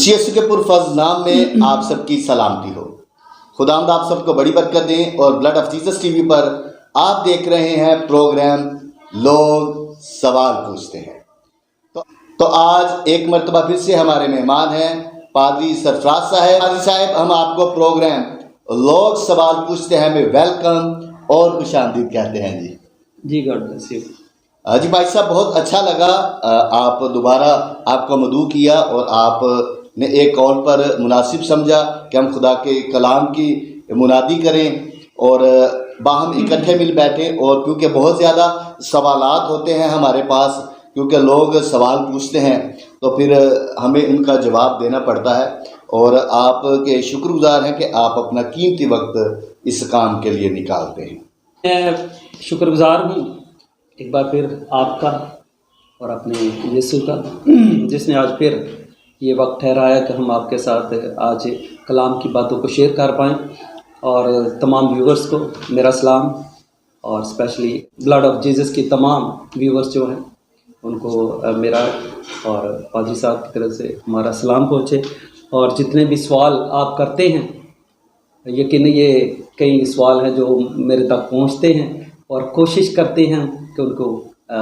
مسیح یسوع کے پرفضل نام میں آپ سب کی سلامتی ہو۔ خداوند آپ سب کو بڑی برکت دیں۔ اور blood of Jesus T V پر آپ دیکھ رہے ہیں پروگرام لوگ سوال پوچھتے ہیں۔ تو آج ایک مرتبہ پھر سے ہمارے مہمان ہیں پادری سرفراز صاحب۔ پادری صاحب، ہم آپ کو پروگرام لوگ سوال پوچھتے ہیں میں ویلکم اور خوش آمدید کہتے ہیں جی۔ جی گاڈ بلیس یو۔ جی بھائی صاحب، بہت اچھا لگا آپ دوبارہ آپ کو مدعو کیا اور آپ نے ایک کال پر مناسب سمجھا کہ ہم خدا کے کلام کی منادی کریں اور باہم اکٹھے مل بیٹھیں۔ اور کیونکہ بہت زیادہ سوالات ہوتے ہیں ہمارے پاس، کیونکہ لوگ سوال پوچھتے ہیں تو پھر ہمیں ان کا جواب دینا پڑتا ہے، اور آپ کے شکر گزار ہیں کہ آپ اپنا قیمتی وقت اس کام کے لیے نکالتے ہیں۔ میں شکر گزار ہوں ایک بار پھر آپ کا اور اپنے یسوع کا، جس نے آج پھر یہ وقت ٹھہرایا کہ ہم آپ کے ساتھ آج کلام کی باتوں کو شیئر کر پائیں۔ اور تمام ویورز کو میرا سلام، اور اسپیشلی بلڈ آف جیزس کی تمام ویورز جو ہیں ان کو میرا اور پادری صاحب کی طرف سے ہمارا سلام پہنچے۔ اور جتنے بھی سوال آپ کرتے ہیں، یقیناً یہ کئی سوال ہیں جو میرے تک پہنچتے ہیں، اور کوشش کرتے ہیں کہ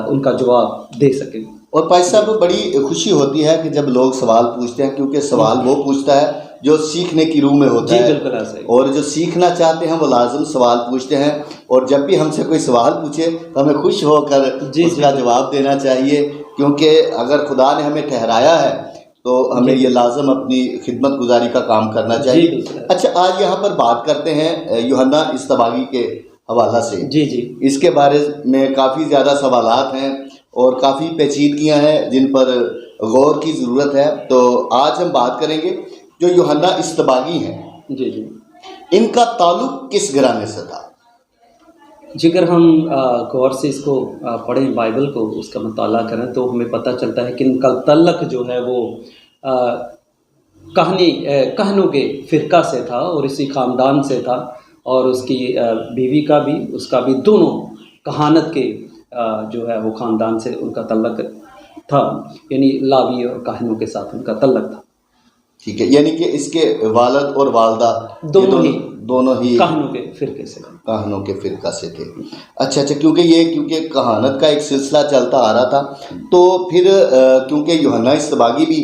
ان کا جواب دے سکیں۔ اور بھائی صاحب، بڑی خوشی ہوتی ہے کہ جب لوگ سوال پوچھتے ہیں، کیونکہ سوال وہ پوچھتا ہے جو سیکھنے کی روح میں ہوتا ہے۔ جی بالکل ایسا ہی۔ اور جو سیکھنا چاہتے ہیں وہ لازم سوال پوچھتے ہیں، اور جب بھی ہم سے کوئی سوال پوچھے تو ہمیں خوش ہو کر اس کا جواب دینا چاہیے، کیونکہ اگر خدا نے ہمیں ٹھہرایا ہے تو ہمیں یہ لازم اپنی خدمت گزاری کا کام کرنا چاہیے۔ اچھا، آج یہاں پر بات کرتے ہیں یوحنا اصطباغی کے حوالہ سے۔ جی اس کے بارے میں کافی زیادہ سوالات ہیں اور کافی پیچیدگیاں ہیں جن پر غور کی ضرورت ہے۔ تو آج ہم بات کریں گے جو یوحنا اصطباغی ہیں، جی ان کا تعلق کس گھرانے سے تھا؟ جی، اگر ہم غور سے اس کو پڑھیں، بائبل کو اس کا مطالعہ کریں، تو ہمیں پتہ چلتا ہے کہ ان کا تعلق جو ہے وہ کہنوں کے فرقہ سے تھا، اور اسی خاندان سے تھا، اور اس کی بیوی کا بھی، اس کا بھی، دونوں کہانت کے جو ہے وہ خاندان سے ان کا تعلق تھا، یعنی لاوی اور کاہنوں کے ساتھ ان کا تعلق تھا۔ ٹھیک ہے، یعنی کہ اس کے والد اور والدہ دونوں ہی کاہنوں کے فرقہ سے تھے۔ اچھا، کیونکہ کہانت کا ایک سلسلہ چلتا آ رہا تھا، تو پھر کیونکہ یوحنا اصطباغی بھی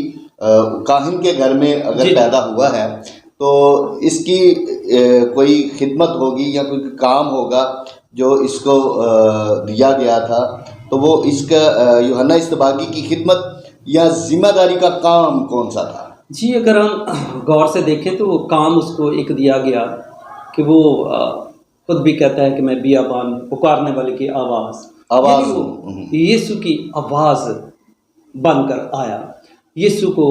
کاہن کے گھر میں اگر پیدا ہوا ہے تو اس کی کوئی خدمت ہوگی یا کوئی کام ہوگا جو اس کو دیا گیا تھا، تو وہ اس کا یوحنا اصطباغی کی خدمت یا ذمہ داری کا کام کون سا تھا؟ جی، اگر ہم غور سے دیکھیں تو وہ کام اس کو ایک دیا گیا کہ وہ خود بھی کہتا ہے کہ میں بیابان پکارنے والے کی آواز یسوع کی آواز بن کر آیا، یسوع کو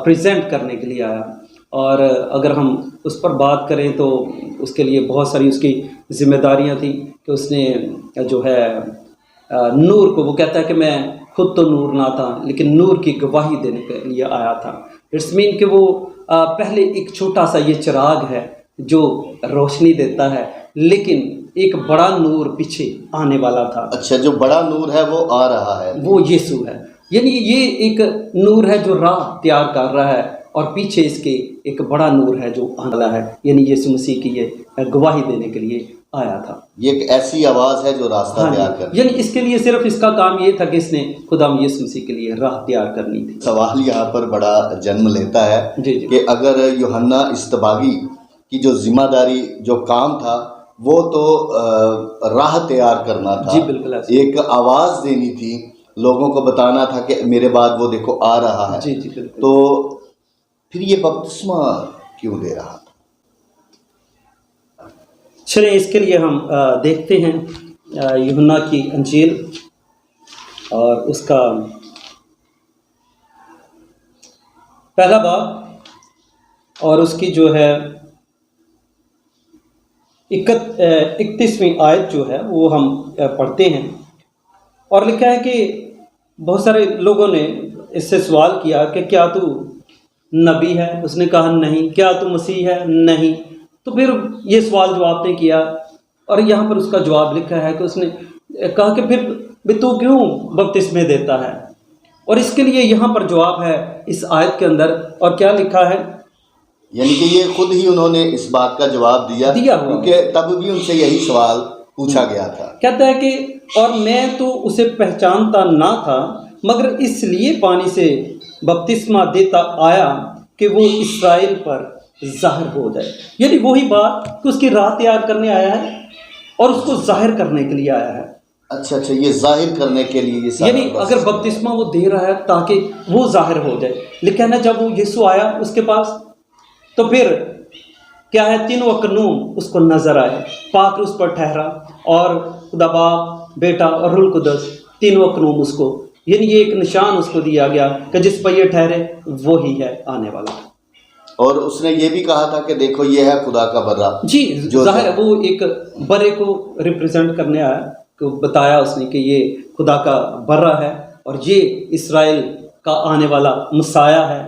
پریزنٹ کرنے کے لیے آیا۔ اور اگر ہم اس پر بات کریں تو اس کے لیے بہت ساری اس کی ذمہ داریاں تھیں کہ اس نے جو ہے نور کو، وہ کہتا ہے کہ میں خود تو نور نہ تھا لیکن نور کی گواہی دینے کے لیے آیا تھا۔ اٹس مین کہ وہ پہلے ایک چھوٹا سا یہ چراغ ہے جو روشنی دیتا ہے، لیکن ایک بڑا نور پیچھے آنے والا تھا۔ اچھا، جو بڑا نور ہے وہ آ رہا ہے، وہ یسوع ہے، یعنی یہ ایک نور ہے جو راہ تیار کر رہا ہے، اور پیچھے اس کے ایک بڑا نور ہے جو آنے والا ہے، یعنی یسوع مسیح کی یہ گواہی دینے کے لیے آیا تھا۔ یہ ایک ایسی آواز ہے جو راستہ تیار کرتی ہے، یعنی اس کے لیے صرف اس کا کام یہ تھا کہ اس نے خدا یسوع مسیح کے لیے راہ تیار کرنی تھی۔ سوال یہاں پر بڑا جنم لیتا ہے کہ اگر یوحنا اصطباغی کی جو ذمہ داری، جو کام تھا، وہ تو راہ تیار کرنا تھا، جی بالکل، ایک آواز دینی تھی، لوگوں کو بتانا تھا کہ میرے بعد وہ دیکھو آ رہا ہے، جی بالکل، تو پھر یہ بپتسمہ کیوں دے رہا تھا؟ چلیں اس کے لیے ہم دیکھتے ہیں یوحنا کی انجیل اور اس کا پہلا باب اور اس کی جو ہے 31ویں آیت جو ہے وہ ہم پڑھتے ہیں، اور لکھا ہے کہ بہت سارے لوگوں نے اس سے سوال کیا کہ کیا تو نبی ہے؟ اس نے کہا نہیں۔ کیا تو مسیح ہے؟ نہیں۔ تو پھر یہ سوال جو آپ نے کیا، اور یہاں پر اس کا جواب لکھا ہے کہ اس نے کہا کہ پھر تو کیوں بپتسمے دیتا ہے؟ اور اس کے لیے یہاں پر جواب ہے اس آیت کے اندر، اور کیا لکھا ہے؟ یعنی کہ یہ خود ہی انہوں نے اس بات کا جواب دیا ہوا، کیونکہ تب بھی ان سے یہی سوال پوچھا گیا تھا۔ کہتا ہے کہ اور میں تو اسے پہچانتا نہ تھا، مگر اس لیے پانی سے بپتسمہ دیتا آیا کہ وہ اسرائیل پر ظاہر ہو جائے۔ یعنی وہی بات کہ اس کی راہ تیار کرنے آیا ہے اور اس کو ظاہر کرنے کے لیے آیا ہے۔ اچھا، یہ ظاہر کرنے کے لیے یہ سارا یعنی اگر بپتسمہ وہ دے رہا ہے تاکہ وہ ظاہر ہو جائے، لیکن نا جب وہ یسوع آیا اس کے پاس تو پھر کیا ہے، تینوں اقنوم اس کو نظر آئے، پاک اس پر ٹھہرا، اور خدا باپ، بیٹا اور روح القدس تینوں اقنوم اس کو، یعنی یہ ایک نشان اس کو دیا گیا کہ جس پر یہ ٹھہرے وہی ہے آنے والا۔ اور اس نے یہ بھی کہا تھا کہ دیکھو یہ ہے خدا کا برہ۔ جی ظاہر ہے، وہ ایک برے کو ریپریزنٹ کرنے آیا، کہ بتایا اس نے کہ یہ خدا کا برہ ہے اور یہ اسرائیل کا آنے والا مسایہ ہے،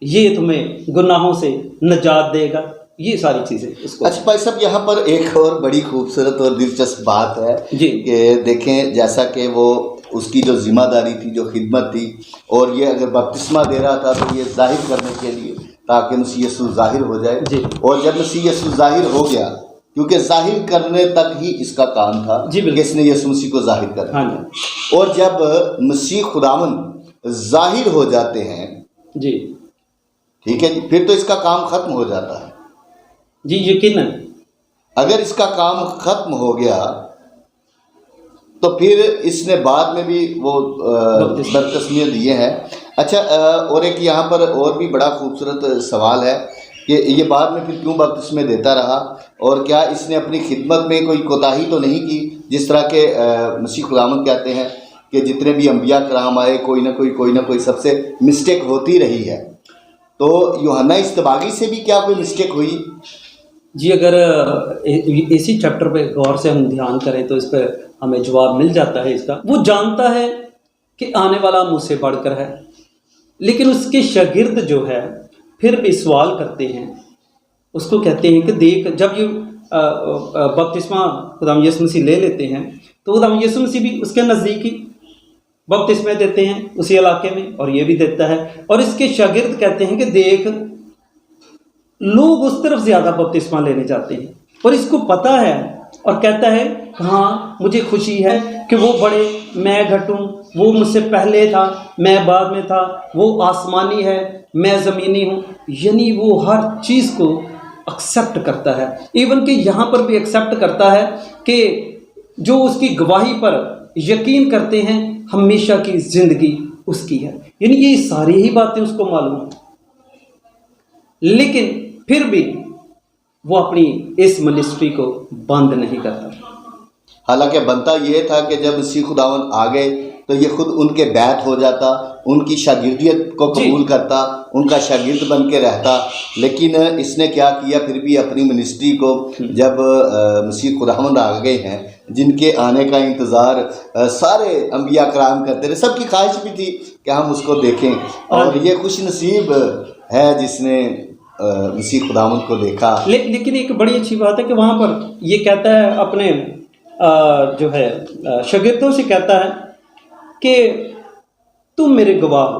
یہ تمہیں گناہوں سے نجات دے گا، یہ ساری چیزیں اس کو۔ اچھا بھائی صاحب، یہاں پر ایک اور بڑی خوبصورت اور دلچسپ بات ہے جی کہ دیکھیں، جیسا کہ وہ اس کی جو ذمہ داری تھی، جو خدمت تھی، اور یہ اگر بپتسمہ دے رہا تھا تو یہ ظاہر کرنے کے لیے تاکہ مسیح یسوع ظاہر ہو جائے۔ جی، اور جب مسیح یسوع ظاہر ہو گیا، کیونکہ ظاہر کرنے تک ہی اس کا کام تھا جی کہ اس نے یسوع مسیح کو ظاہر کرنا۔ ہاں جی، اور جب مسیح خداوند ظاہر ہو جاتے ہیں، جی ٹھیک ہے جی، پھر تو اس کا کام ختم ہو جاتا ہے۔ جی یقیناً، اگر اس کا کام ختم ہو گیا تو پھر اس نے بعد میں بھی وہ بپتسمیاں دیے ہیں۔ اچھا، اور ایک یہاں پر اور بھی بڑا خوبصورت سوال ہے کہ یہ بعد میں پھر کیوں بپتسمے دیتا رہا، اور کیا اس نے اپنی خدمت میں کوئی کوتاہی تو نہیں کی؟ جس طرح کہ مسیح خداوند کہتے ہیں کہ جتنے بھی انبیاء کرام آئے، کوئی نہ کوئی سب سے مسٹیک ہوتی رہی ہے، تو یوحنا اصطباغی سے بھی کیا کوئی مسٹیک ہوئی؟ جی اگر اسی چیپٹر پہ غور سے ہم دھیان کریں تو اس پہ ہمیں جواب مل جاتا ہے اس کا۔ وہ جانتا ہے کہ آنے والا مجھ سے بڑھ کر ہے، لیکن اس کے شاگرد جو ہے پھر بھی سوال کرتے ہیں، اس کو کہتے ہیں کہ دیکھ، جب یہ بپتسمہ خداوند یسوع مسیح لے لیتے ہیں تو خداوند یسوع مسیح بھی اس کے نزدیک ہی بپتسمے دیتے ہیں اسی علاقے میں، اور یہ بھی دیتا ہے، اور اس کے شاگرد کہتے ہیں کہ دیکھ، لوگ اس طرف زیادہ بپتسمہ لینے جاتے ہیں، اور اس کو پتہ ہے، اور کہتا ہے ہاں مجھے خوشی ہے کہ وہ بڑے، میں گھٹوں، وہ مجھ سے پہلے تھا، میں بعد میں تھا، وہ آسمانی ہے، میں زمینی ہوں۔ یعنی وہ ہر چیز کو ایکسیپٹ کرتا ہے، ایون کہ یہاں پر بھی ایکسیپٹ کرتا ہے کہ جو اس کی گواہی پر یقین کرتے ہیں ہمیشہ کی زندگی اس کی ہے۔ یعنی یہ ساری ہی باتیں اس کو معلوم ہیں، لیکن پھر بھی وہ اپنی اس منسٹری کو بند نہیں کرتا۔ حالانکہ بنتا یہ تھا کہ جب مسیح خداوند آ گئے تو یہ خود ان کے بیعت ہو جاتا، ان کی شاگردیت کو قبول کرتا، ان کا شاگرد بن کے رہتا، لیکن اس نے کیا کیا، پھر بھی اپنی منسٹری کو، جب مسیح خداوند آ گئے ہیں جن کے آنے کا انتظار سارے انبیاء کرام کرتے رہے، سب کی خواہش بھی تھی کہ ہم اس کو دیکھیں، اور یہ خوش نصیب ہے جس نے مسیح خداوند کو دیکھا۔ لیکن ایک بڑی اچھی بات ہے کہ وہاں پر یہ کہتا ہے اپنے جو ہے شاگردوں سے کہتا ہے کہ تم میرے گواہ ہو،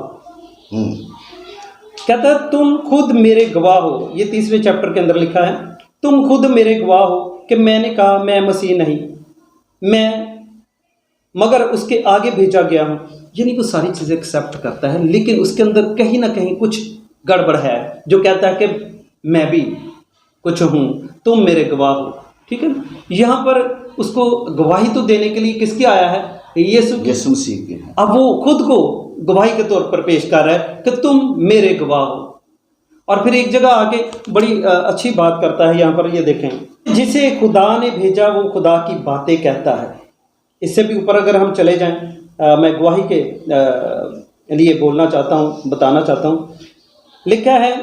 کہتا ہے تم خود میرے گواہ ہو، یہ 30ویں چیپٹر کے اندر لکھا ہے، تم خود میرے گواہ ہو کہ میں نے کہا میں مسیح نہیں، میں مگر اس کے آگے بھیجا گیا ہوں۔ یعنی وہ ساری چیزیں ایکسیپٹ کرتا ہے، لیکن اس کے اندر کہیں نہ کہیں کچھ گڑبڑ ہے، جو کہتا ہے کہ میں بھی کچھ ہوں، تم میرے گواہ ہو، ٹھیک ہے۔ یہاں پر اس کو گواہی تو دینے کے لیے کس کی آیا ہے؟ یسوع مسیح کی۔ اب وہ خود کو گواہی کے طور پر پیش کر رہا ہے کہ تم میرے گواہ ہو، اور پھر ایک جگہ آگے بڑی اچھی بات کرتا ہے، یہاں پر یہ دیکھیں، جسے خدا نے بھیجا وہ خدا کی باتیں کہتا ہے۔ اس سے بھی اوپر اگر ہم چلے جائیں، میں گواہی کے لیے بولنا چاہتا ہوں، بتانا چاہتا ہوں، لکھا ہے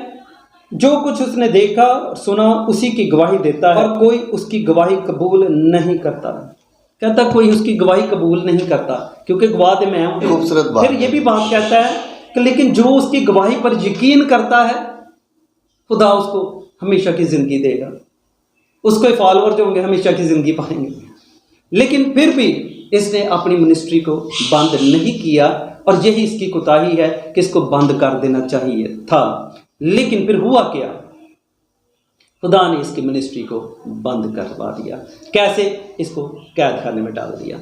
جو کچھ اس نے دیکھا اور سنا اسی کی گواہی دیتا ہے، اور کوئی اس کی گواہی قبول نہیں کرتا۔ کہتا کوئی اس کی گواہی قبول نہیں کرتا کیونکہ گواہ تو میں ہوں۔ خوبصورت بات۔ پھر یہ بھی بات کہتا ہے کہ لیکن جو اس کی گواہی پر یقین کرتا ہے خدا اس کو ہمیشہ کی زندگی دے گا، اس کے فالوور جو ہوں گے ہمیشہ کی زندگی پائیں گے۔ لیکن پھر بھی اس نے اپنی منسٹری کو بند نہیں کیا، اور یہی اس کی کوتاہی ہے کہ اس کو بند کر دینا چاہیے تھا. لیکن پھر ہوا کیا؟ خدا نے اس کی منسٹری کو بند کروا دیا. کیسے؟ اس کو قید خانے میں ڈال دیا.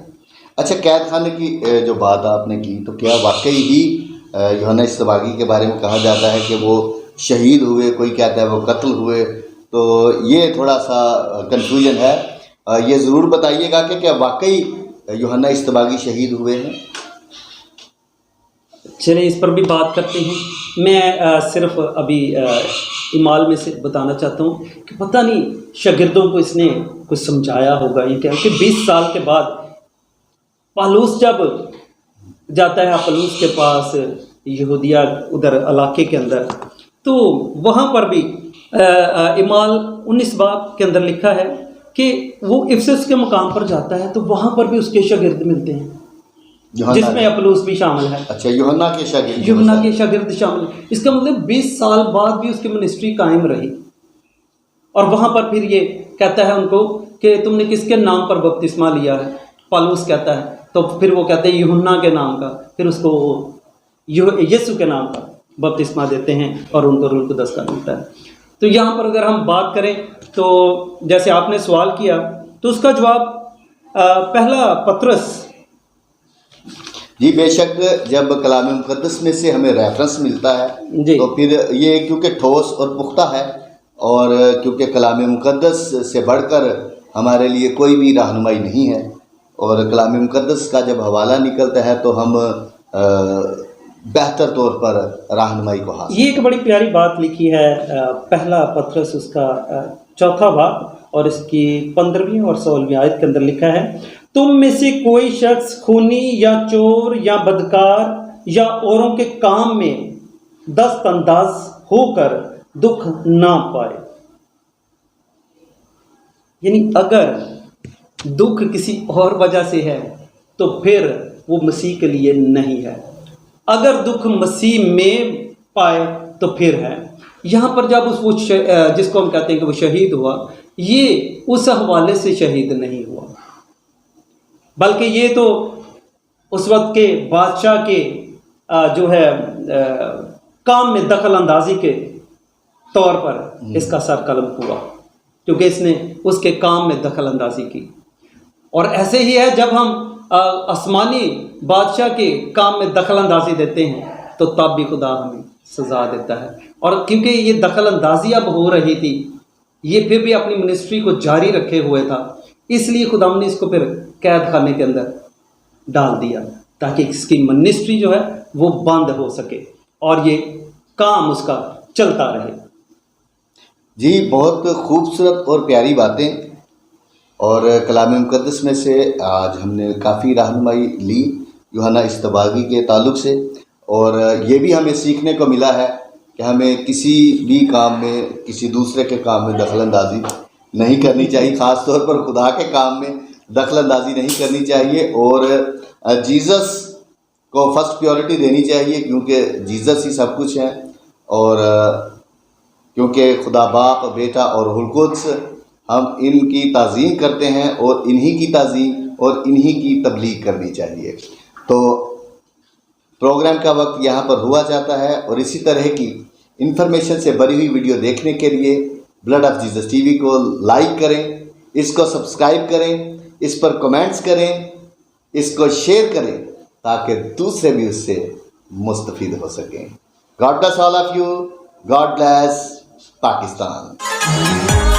اچھا، قید خانے کی جو بات آپ نے کی، تو کیا واقعی ہی یوحنا اصطباغی کے بارے میں کہا جاتا ہے کہ وہ شہید ہوئے، کوئی کہتا ہے وہ قتل ہوئے؟ تو یہ تھوڑا سا کنفیوژن ہے. یہ ضرور بتائیے گا کہ کیا واقعی یوحنا اصطباغی شہید ہوئے ہیں؟ چلیں اس پر بھی بات کرتے ہیں. میں صرف ابھی ایمال میں سے بتانا چاہتا ہوں کہ پتہ نہیں شاگردوں کو اس نے کچھ سمجھایا ہوگا یہ کہ 20 سال کے بعد پالوس جب جاتا ہے اپلوس کے پاس یہودیہ ادھر علاقے کے اندر، تو وہاں پر بھی ایمال 19 باب کے اندر لکھا ہے کہ وہ افسس کے مقام پر جاتا ہے تو وہاں پر بھی اس کے شاگرد ملتے ہیں جس میں اپلوس بھی شامل ہے. اچھا، یوحنا کے شاگرد، یوحنا کے شاگرد شامل. اس کا مطلب 20 سال بعد بھی اس کی منسٹری قائم رہی. اور وہاں پر پھر یہ کہتا ہے ان کو کہ تم نے کس کے نام پر بپتسمہ لیا ہے؟ پالوس کہتا ہے. تو پھر وہ کہتے ہیں یوحنا کے نام کا. پھر اس کو یسوع کے نام پر بپتسمہ دیتے ہیں اور ان کو روح القدس کا ملتا ہے. تو یہاں پر اگر ہم بات کریں تو جیسے آپ نے سوال کیا تو اس کا جواب پہلا پطرس. جی بے شک، جب کلام مقدس میں سے ہمیں ریفرنس ملتا ہے جی. تو پھر یہ کیونکہ ٹھوس اور پختہ ہے، اور کیونکہ کلام مقدس سے بڑھ کر ہمارے لیے کوئی بھی رہنمائی نہیں ہے، اور کلام مقدس کا جب حوالہ نکلتا ہے تو ہم بہتر طور پر رہنمائی کو حاصل. یہ ایک بڑی پیاری بات لکھی ہے پہلا پطرس اس کا 4واں باب اور اس کی 15ویں اور 16ویں آیت کے اندر لکھا ہے، تم میں سے کوئی شخص خونی یا چور یا بدکار یا اوروں کے کام میں دست انداز ہو کر دکھ نہ پائے. یعنی اگر دکھ کسی اور وجہ سے ہے تو پھر وہ مسیح کے لیے نہیں ہے. اگر دکھ مسیح میں پائے تو پھر ہے. یہاں پر جب جس کو ہم کہتے ہیں کہ وہ شہید ہوا، یہ اس حوالے سے شہید نہیں ہوا، بلکہ یہ تو اس وقت کے بادشاہ کے جو ہے کام میں دخل اندازی کے طور پر اس کا سر قلم ہوا، کیونکہ اس نے اس کے کام میں دخل اندازی کی. اور ایسے ہی ہے جب ہم آسمانی بادشاہ کے کام میں دخل اندازی دیتے ہیں تو تب بھی خدا ہمیں سزا دیتا ہے. اور کیونکہ یہ دخل اندازی اب ہو رہی تھی، یہ پھر بھی اپنی منسٹری کو جاری رکھے ہوئے تھا، اس لیے خدا نے اس کو پھر قید خانے کے اندر ڈال دیا تاکہ اس کی منسٹری جو ہے وہ بند ہو سکے اور یہ کام اس کا چلتا رہے. جی بہت خوبصورت اور پیاری باتیں، اور کلام مقدس میں سے آج ہم نے کافی رہنمائی لی یوحنا اصطباغی کے تعلق سے، اور یہ بھی ہمیں سیکھنے کو ملا ہے کہ ہمیں کسی بھی کام میں کسی دوسرے کے کام میں دخل اندازی نہیں کرنی چاہیے، خاص طور پر خدا کے کام میں دخل اندازی نہیں کرنی چاہیے، اور جیزس کو فرسٹ پیورٹی دینی چاہیے، کیونکہ جیزس ہی سب کچھ ہے، اور کیونکہ خدا باپ، بیٹا اور روح القدس ہم ان کی تعظیم کرتے ہیں، اور انہی کی تعظیم اور انہی کی تبلیغ کرنی چاہیے. تو پروگرام کا وقت یہاں پر ہوا جاتا ہے، اور اسی طرح کی انفارمیشن سے بھری ہوئی ویڈیو دیکھنے کے لیے بلڈ آف جیزس ٹی وی کو لائک کریں، اس کو سبسکرائب کریں، اس پر کمنٹس کریں، اس کو شیئر کریں تاکہ دوسرے بھی اس سے مستفید ہو سکیں. God bless all of you. God bless Pakistan.